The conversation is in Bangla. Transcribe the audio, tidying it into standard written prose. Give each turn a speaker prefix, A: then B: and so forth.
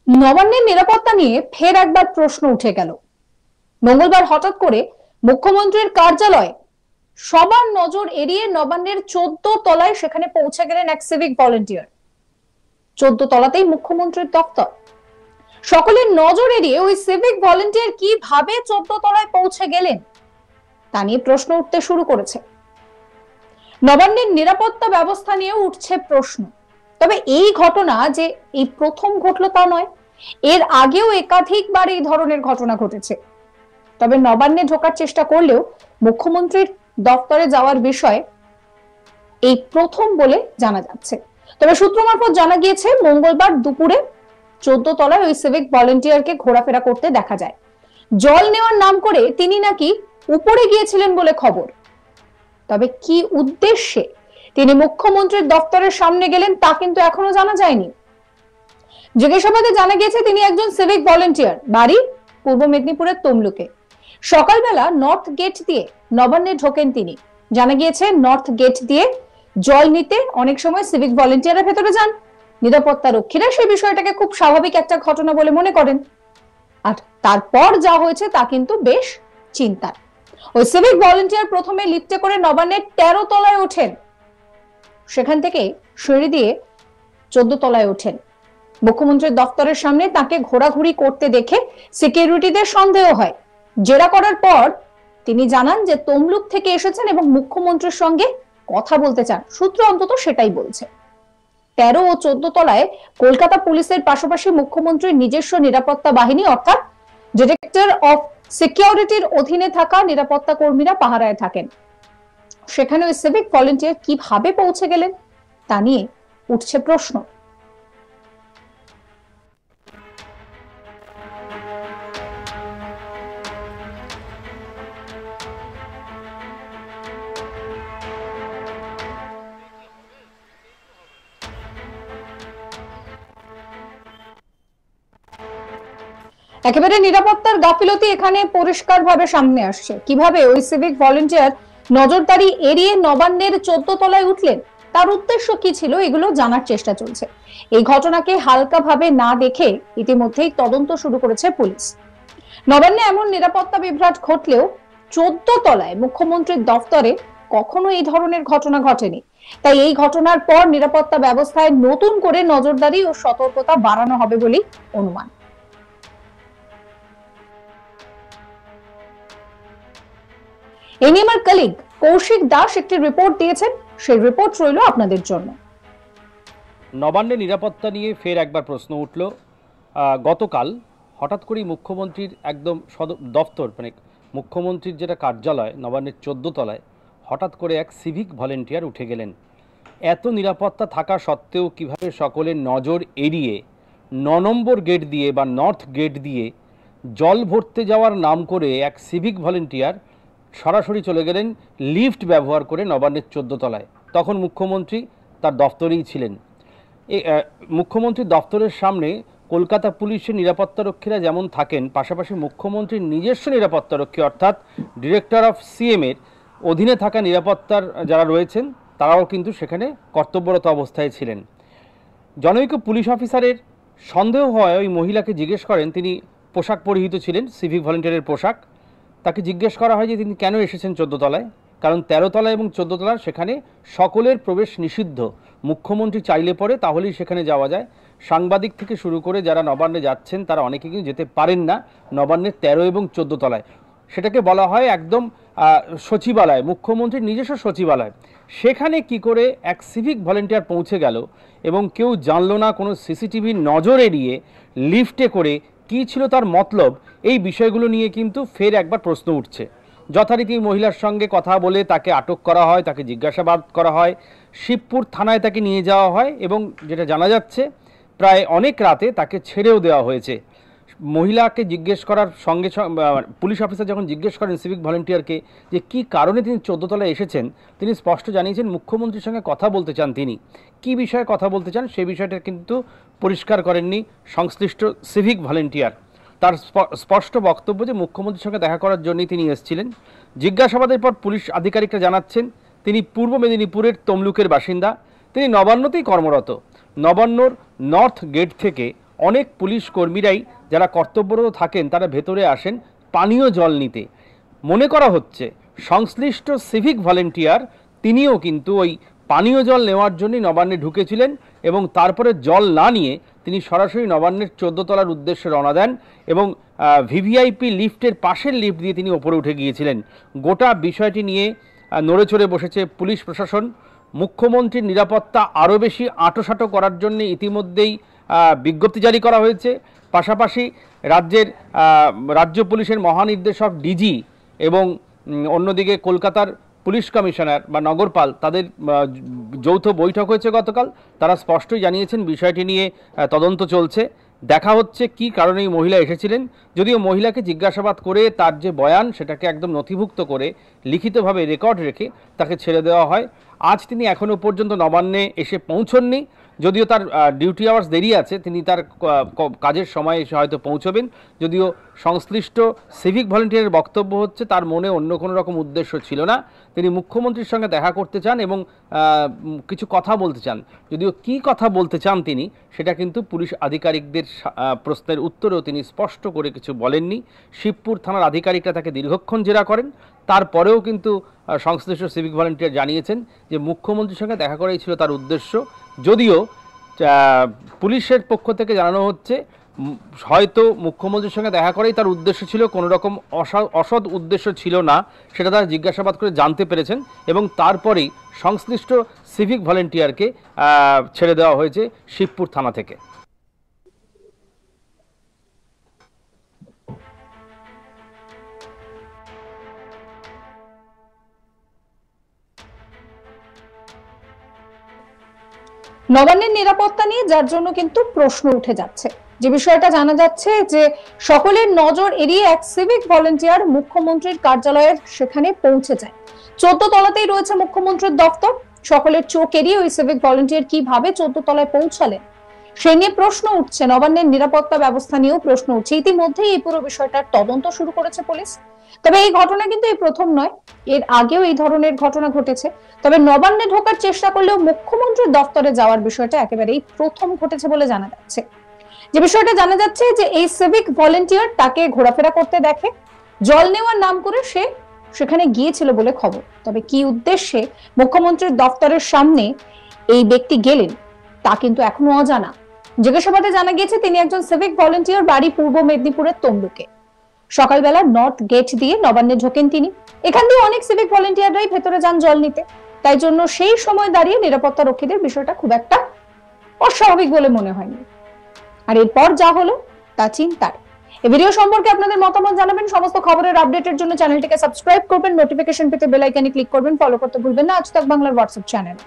A: নবান্নের নিরাপত্তা নিয়ে ফের একবার প্রশ্ন উঠে গেল। মঙ্গলবার হঠাৎ করে মুখ্যমন্ত্রীর কার্যালয় সবার নজর এড়িয়ে নবান্নের 14 তলায় সেখানে পৌঁছে গেলেন এক সিভিক ভলেন্টিয়ার। 14 তলাতেই মুখ্যমন্ত্রীর দপ্তর। সকলের নজর এড়িয়ে ওই সিভিক ভলেন্টিয়ার কিভাবে 14 তলায় পৌঁছে গেলেন তা নিয়ে প্রশ্ন উঠতে শুরু করেছে। নবান্নের নিরাপত্তা ব্যবস্থা নিয়ে উঠছে প্রশ্ন। তবে এই ঘটনা যে এই প্রথম ঘটলো তা নয়, এর আগেও একাধিকবার এই ধরনের ঘটনা ঘটেছে। তবে নবান্নে ঢোকার চেষ্টা করলেও মুখ্যমন্ত্রীর দপ্তরে যাওয়ার বিষয় এই প্রথম বলে জানা যাচ্ছে। তবে সূত্র মারফত জানা গিয়েছে মঙ্গলবার দুপুরে 14 তলায় ওই সিভিক ভলেন্টিয়ারকে ঘোরাফেরা করতে দেখা যায়। জল নেওয়ার নাম করে তিনি নাকি উপরে গিয়েছিলেন বলে খবর। তবে কি উদ্দেশ্যে তিনি মুখ্যমন্ত্রীর দপ্তরের সামনে গেলেন তা কিন্তু এখনো জানা যায়নি। জিজ্ঞাসাবাদে জানা গিয়েছে তিনি একজন সিভিক ভলেন্টিয়ার, বাড়ি পূর্ব মেদিনীপুরের তমলুকে। সকালবেলা নর্থ গেট দিয়ে নবান্নে ঢোকেন তিনি। জানা গিয়েছে নর্থ গেট দিয়ে জল নিতে অনেক সময় সিভিক ভলেন্টিয়াররা ভেতরে যান। নিরাপত্তা রক্ষীরা সেই বিষয়টাকে খুব স্বাভাবিক একটা ঘটনা বলে মনে করেন। আর তারপর যা হয়েছে তা কিন্তু বেশ চিন্তার। ওই সিভিক ভলেন্টিয়ার প্রথমে লিফটে করে নবান্নের 13 তলায় ওঠেন, সেখান থেকে সিঁড়ি দিয়ে 14 তলায় ওঠেন। মুখ্যমন্ত্রীর দপ্তরের সামনে তাকে ঘোরাঘুরি করতে দেখে সিকিউরিটিদের সন্দেহ হয়। জেরা করার পর তিনি জানান যে তমলুক থেকে এসেছেন এবং মুখ্যমন্ত্রীর সঙ্গে কথা বলতে চান। সূত্র অন্তত সেটাই বলছে। 13 ও 14 তলায় কলকাতা পুলিশের পাশাপাশি মুখ্যমন্ত্রীর নিজস্ব নিরাপত্তা বাহিনী অর্থাৎ ডিরেক্টর অফ সিকিউরিটির অধীনে থাকা নিরাপত্তা কর্মীরা পাহারায় থাকেন। সেখানে ওই সিভিক ভলেন্টিয়ার কিভাবে পৌঁছে গেলেন তা নিয়ে উঠছে প্রশ্ন। একেবারে নিরাপত্তার গাফিলতি এখানে পরিষ্কারভাবে সামনে আসছে। কিভাবে ওই সিভিক ভলেন্টিয়ার নজরদারি এড়িয়ে নবান্নের 14 তলায় উঠলেন, তার উদ্দেশ্য কি ছিল, এগুলো জানার চেষ্টা চলছে। এই ঘটনাকে হালকাভাবে না দেখে ইতিমধ্যেই তদন্ত শুরু করেছে পুলিশ। নবান্নে এমন নিরাপত্তা বিভ্রাট ঘটলেও 14 তলায় মুখ্যমন্ত্রীর দপ্তরে কখনো এই ধরনের ঘটনা ঘটেনি। তাই এই ঘটনার পর নিরাপত্তা ব্যবস্থায় নতুন করে নজরদারি ও সতর্কতা বাড়ানো হবে বলেই অনুমান। এই নিয়ে আমার কলিগ কৌশিক দাস একটি রিপোর্ট দিয়েছেন, সেই রিপোর্ট রইল আপনাদের জন্য।
B: নবান্নের নিরাপত্তা নিয়ে ফের একবার প্রশ্ন উঠল। গতকাল হঠাৎ করেই মুখ্যমন্ত্রীর একদম দপ্তর মানে মুখ্যমন্ত্রীর যেটা কার্যালয় নবান্নের 14 তলায় হঠাৎ করে এক সিভিক ভলেন্টিয়ার উঠে গেলেন। এত নিরাপত্তা থাকা সত্ত্বেও কিভাবে সকলের নজর এড়িয়ে 9 নম্বর গেট দিয়ে বা নর্থ গেট দিয়ে জল ভরতে যাওয়ার নাম করে এক সিভিক ভলেন্টিয়ার সরাসরি চলে গেলেন লিফট ব্যবহার করে নবান্নের 14 তলায়। তখন মুখ্যমন্ত্রী তার দপ্তরেই ছিলেন। মুখ্যমন্ত্রীর দপ্তরের সামনে কলকাতা পুলিশের নিরাপত্তারক্ষীরা যেমন থাকেন, পাশাপাশি মুখ্যমন্ত্রীর নিজস্ব নিরাপত্তারক্ষী অর্থাৎ ডিরেক্টর অফ সিএমের অধীনে থাকা নিরাপত্তার যারা রয়েছেন তারাও কিন্তু সেখানে কর্তব্যরত অবস্থায় ছিলেন। জনৈক পুলিশ অফিসারের সন্দেহ হয় ওই মহিলাকে জিজ্ঞেস করেন, তিনি পোশাক পরিহিত ছিলেন, সিভিক ভলেন্টিয়ারের পোশাক। তাকে জিজ্ঞেস করা হয় যে তিনি কেন এসেছেন 14 তলায়, কারণ 13 তলা এবং 14 তলা সেখানে সকলের প্রবেশ নিষিদ্ধ। মুখ্যমন্ত্রী চাইলে পরে তাহলেই সেখানে যাওয়া যায়। সাংবাদিক থেকে শুরু করে যারা নবান্নে যাচ্ছেন তারা অনেকে কিন্তু যেতে পারেন না নবান্নের 13 এবং 14 তলায়। সেটাকে বলা হয় একদম সচিবালয়, মুখ্যমন্ত্রীর নিজস্ব সচিবালয়। সেখানে কি করে এক সিভিক ভলেন্টিয়ার পৌঁছে গেল এবং কেউ জানলো না, কোনো সিসিটিভির নজর এড়িয়ে লিফটে করে কি ছিল তার মতলব, এই বিষয়গুলো নিয়ে কিন্তু ফের একবার প্রশ্ন উঠছে। যথারীতি মহিলার সঙ্গে কথা বলে তাকে আটক করা হয়, তাকে জিজ্ঞাসাবাদ করা হয়, শিবপুর থানায় তাকে নিয়ে যাওয়া হয় এবং যেটা জানা যাচ্ছে প্রায় অনেক রাতে তাকে ছেড়েও দেওয়া হয়েছে। মহিলাকে জিজ্ঞেস করার সঙ্গে পুলিশ অফিসার যখন জিজ্ঞেস করেন সিভিক ভলেন্টিয়ারকে যে কি কারণে তিনি 14 তলায় এসেছেন, তিনি স্পষ্ট জানিয়েছেন মুখ্যমন্ত্রীর সঙ্গে কথা বলতে চান। তিনি কি বিষয়ে কথা বলতে চান সেই বিষয়টা কিন্তু পরিষ্কার করেননি সংশ্লিষ্ট সিভিক ভলেন্টিয়ার। তার স্পষ্ট বক্তব্য যে মুখ্যমন্ত্রীর সঙ্গে দেখা করার জন্যই তিনি এসেছিলেন। জিজ্ঞাসাবাদের পর পুলিশ আধিকারিকরা জানাচ্ছেন তিনি পূর্ব মেদিনীপুরের তমলুকের বাসিন্দা, তিনি নবান্নতেই কর্মরত। নবান্নর নর্থ গেট থেকে অনেক পুলিশ কর্মীরাই যারা কর্তব্যরত থাকেন তারা ভেতরে আসেন পানীয় জল নিতে। মনে করা হচ্ছে সংশ্লিষ্ট সিভিক ভলেন্টিয়ার তিনিও কিন্তু ওই পানীয় জল নেওয়ার জন্যই নবান্নে ঢুকেছিলেন এবং তারপরে জল না নিয়ে তিনি সরাসরি নবান্নের 14 তলার উদ্দেশ্যে রওনা দেন এবং ভিভিআইপি লিফটের পাশের লিফট দিয়ে তিনি ওপরে উঠে গিয়েছিলেন। গোটা বিষয়টি নিয়ে নড়েচড়ে বসেছে পুলিশ প্রশাসন। মুখ্যমন্ত্রীর নিরাপত্তা আরও বেশি আঁটোসাঁটো করার জন্য ইতিমধ্যেই বিজ্ঞপ্তি জারি করা হয়েছে। পাশাপাশি রাজ্য পুলিশের মহানির্দেশক ডিজি এবং অন্যদিকে কলকাতার পুলিশ কমিশনার বা নগরপাল তাদের যৌথ বৈঠক হয়েছে গতকাল। তারা স্পষ্টই জানিয়েছেন বিষয়টি নিয়ে তদন্ত চলছে। দেখা হচ্ছে কি কারণে এই মহিলা এসেছিলেন। যদিও মহিলাকে জিজ্ঞাসাবাদ করে তার যে বয়ান সেটাকে একদম নথিভুক্ত করে লিখিতভাবে রেকর্ড রেখে তাকে ছেড়ে দেওয়া হয়। আজ তিনি এখনও পর্যন্ত নবান্নে এসে পৌঁছননি। যদিও তার ডিউটি আওয়ার্স দেরি আছে, তিনি তার কাজের সময় এসে হয়তো পৌঁছবেন। যদিও সংশ্লিষ্ট সিভিক ভলেন্টিয়ারের বক্তব্য হচ্ছে তার মনে অন্য কোনো রকম উদ্দেশ্য ছিল না, তিনি মুখ্যমন্ত্রীর সঙ্গে দেখা করতে চান এবং কিছু কথা বলতে চান। যদিও কি কথা বলতে চান তিনি সেটা কিন্তু পুলিশ আধিকারিকদের প্রশ্নের উত্তরেও তিনি স্পষ্ট করে কিছু বলেননি। শিবপুর থানার আধিকারিকরা তাকে দীর্ঘক্ষণ জেরা করেন, তারপরেও কিন্তু সংশ্লিষ্ট সিভিক ভলেন্টিয়ার জানিয়েছেন যে মুখ্যমন্ত্রীর সঙ্গে দেখা করাই ছিল তার উদ্দেশ্য। যদিও পুলিশের পক্ষ থেকে জানানো হচ্ছে হয়তো মুখ্যমন্ত্রীর সঙ্গে দেখা করাই তার উদ্দেশ্য ছিল, কোনো রকম অসৎ উদ্দেশ্য ছিল না, সেটা তারা জিজ্ঞাসাবাদ করে জানতে পেরেছেন এবং তারপরেই সংশ্লিষ্ট সিভিক ভলেন্টিয়ারকে ছেড়ে দেওয়া হয়েছে শিবপুর থানা থেকে।
A: নবান্নের নিরাপত্তা নিয়ে যার জন্য কিন্তু প্রশ্ন উঠে যাচ্ছে, যে বিষয়টা জানা যাচ্ছে যে সকলের নজর এড়িয়ে এক সিভিক ভলেন্টিয়ার মুখ্যমন্ত্রীর কার্যালয়ের সেখানে পৌঁছে যায়। 14 তলাতেই রয়েছে মুখ্যমন্ত্রীর দপ্তর। সকলের চোখ এড়িয়ে ওই সিভিক ভলেন্টিয়ার কিভাবে 14 তলায় পৌঁছালেন সেই নিয়ে প্রশ্ন উঠছে। নবান্নের নিরাপত্তা ব্যবস্থা নিয়েও প্রশ্ন উঠছে। ইতিমধ্যেই এই পুরো বিষয়টার তদন্ত শুরু করেছে পুলিশ। তবে এই ঘটনা কিন্তু এই প্রথম নয়, এর আগেও এই ধরনের ঘটনা ঘটেছে। তবে নবান্নে ঢোকার চেষ্টা করলেও মুখ্যমন্ত্রীর দপ্তরে যাওয়ার বিষয়টা একেবারেই প্রথম ঘটেছে বলে জানা যাচ্ছে। যে বিষয়টা জানা যাচ্ছে যে এই সিভিক ভলেন্টিয়ার তাকে ঘোরাফেরা করতে দেখে, জল নেওয়ার নাম করে সে সেখানে গিয়েছিল বলে খবর। তবে কি উদ্দেশ্যে মুখ্যমন্ত্রীর দপ্তরের সামনে এই ব্যক্তি গেলেন তা কিন্তু এখনো অজানা। জিজ্ঞাসাবাদে জানা গিয়েছে তিনি একজন সিভিক ভলেন্টিয়ার, বাড়ি পূর্ব মেদিনীপুরের তমলুকে। সকালবেলা নর্থ গেট দিয়ে নবান্নে ঢোকেন তিনি। এখান দিয়ে অনেক সিভিক ভলেন্টিয়াররাই ভেতরে যান জল নিতে, তাই জন্য সেই সময় দাঁড়িয়ে নিরাপত্তা রক্ষীদের বিষয়টা খুব একটা অস্বাভাবিক বলে মনে হয়নি। আর এরপর যা হলো তা চিন্তার। এই ভিডিও সম্পর্কে আপনাদের মতামত জানাবেন। সমস্ত খবরের আপডেটের জন্য চ্যানেলটিকে সাবস্ক্রাইব করবেন, নোটিফিকেশন পেতে বেল আইকনে ক্লিক করবেন, ফলো করতে ভুলবেন না আজ তাক বাংলার হোয়াটসঅ্যাপ চ্যানেল।